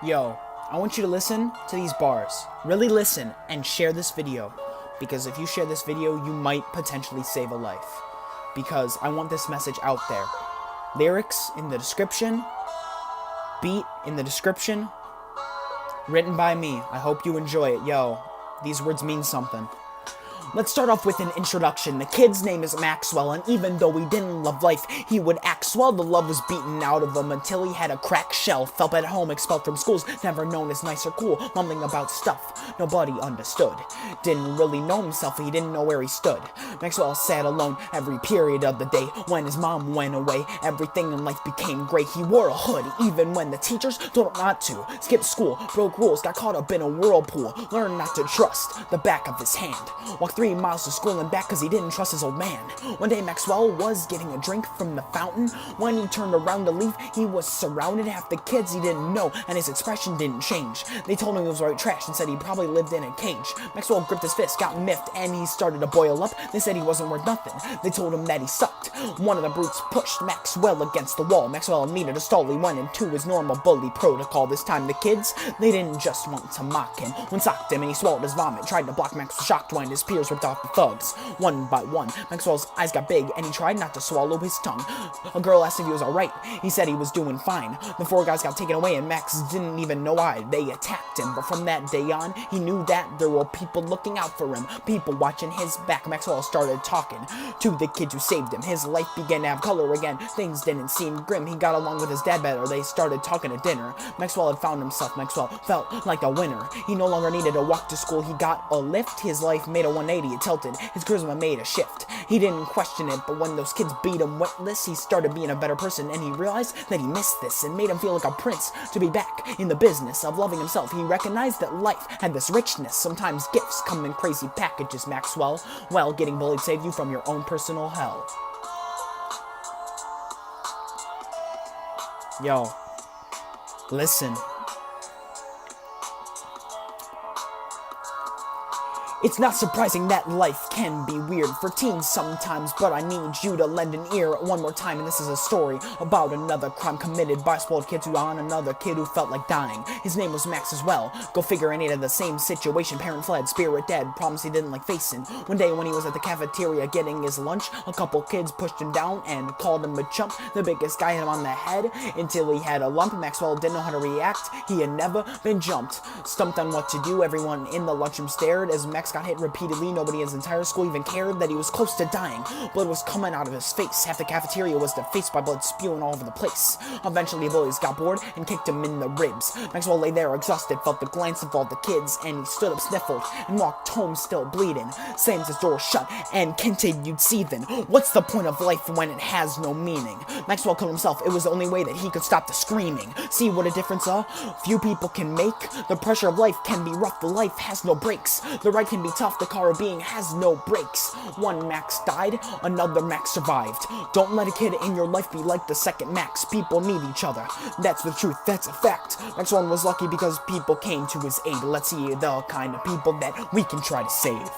Yo, I want you to listen to these bars. Really listen and share this video. Because if you share this video, you might potentially save a life. Because I want this message out there. Lyrics in the description. Beat in the description. Written by me. I hope you enjoy it. Yo, these words mean something. Let's start off with an introduction. The kid's name is Maxwell, and even though he didn't love life, he would act swell. The love was beaten out of him until he had a cracked shell. Felt at home, expelled from schools, never known as nice or cool, mumbling about stuff nobody understood. Didn't really know himself, he didn't know where he stood. Maxwell sat alone every period of the day. When his mom went away, everything in life became gray. He wore a hood, even when the teachers told him not to. Skipped school, broke rules, got caught up in a whirlpool. Learned not to trust the back of his hand. Walked 3 miles to school and back cause he didn't trust his old man. One day Maxwell was getting a drink from the fountain. When he turned around to leave, he was surrounded. Half the kids he didn't know, and his expression didn't change. They told him he was white trash and said he probably lived in a cage. Maxwell gripped his fist, got miffed, and he started to boil up. They said he wasn't worth nothing. They told him that he sucked. One of the brutes pushed Maxwell against the wall. Maxwell needed a stall. He went into his normal bully protocol. This time the kids, they didn't just want to mock him. One socked him and he swallowed his vomit. Tried to block Maxwell, shocked when his peers ripped off the thugs. One by one, Maxwell's eyes got big and he tried not to swallow his tongue. A girl asked if he was alright. He said he was doing fine. The 4 guys got taken away and Max didn't even know why. They attacked him, but from that day on, he knew that there were people looking out for him, people watching his back. Maxwell started talking to the kids who saved him. His life began to have color again. Things didn't seem grim. He got along with his dad better. They started talking at dinner. Maxwell had found himself. Maxwell felt like a winner. He no longer needed to walk to school. He got a lift. His life made a 180. It tilted. His charisma made a shift. He didn't question it, but when those kids beat him witless, he started being a better person, and he realized that he missed this. It made him feel like a prince to be back in the business of loving himself. He recognized that life had this richness. Sometimes gifts come in crazy packages, Maxwell. Well, getting bullied saved you from your own personal hell. Yo, listen. It's not surprising that life can be weird for teens sometimes, but I need you to lend an ear one more time. And this is a story about another crime committed by spoiled kids who on another kid who felt like dying. His name was Max as well. Go figure, ain't it the same situation. Parent fled, spirit dead, problems he didn't like facing. One day when he was at the cafeteria getting his lunch, a couple kids pushed him down and called him a chump. The biggest guy hit him on the head until he had a lump. Maxwell didn't know how to react. He had never been jumped. Stumped on what to do, everyone in the lunchroom stared as Max got hit repeatedly. Nobody in his entire school even cared that he was close to dying. Blood was coming out of his face. Half the cafeteria was defaced by blood spewing all over the place. Eventually, bullies got bored and kicked him in the ribs. Maxwell lay there exhausted, felt the glance of all the kids, and he stood up, sniffled, and walked home still bleeding. Slams his door shut and continued seething. What's the point of life when it has no meaning? Maxwell killed himself. It was the only way that he could stop the screaming. See what a difference a few people can make? The pressure of life can be rough. The life has no breaks. The ride can be tough. The car of being has no brakes. One Max died, another Max survived. Don't let a kid in your life be like the second Max. People need each other. That's the truth, that's a fact. Maxwell was lucky because people came to his aid. Let's see the kind of people that we can try to save.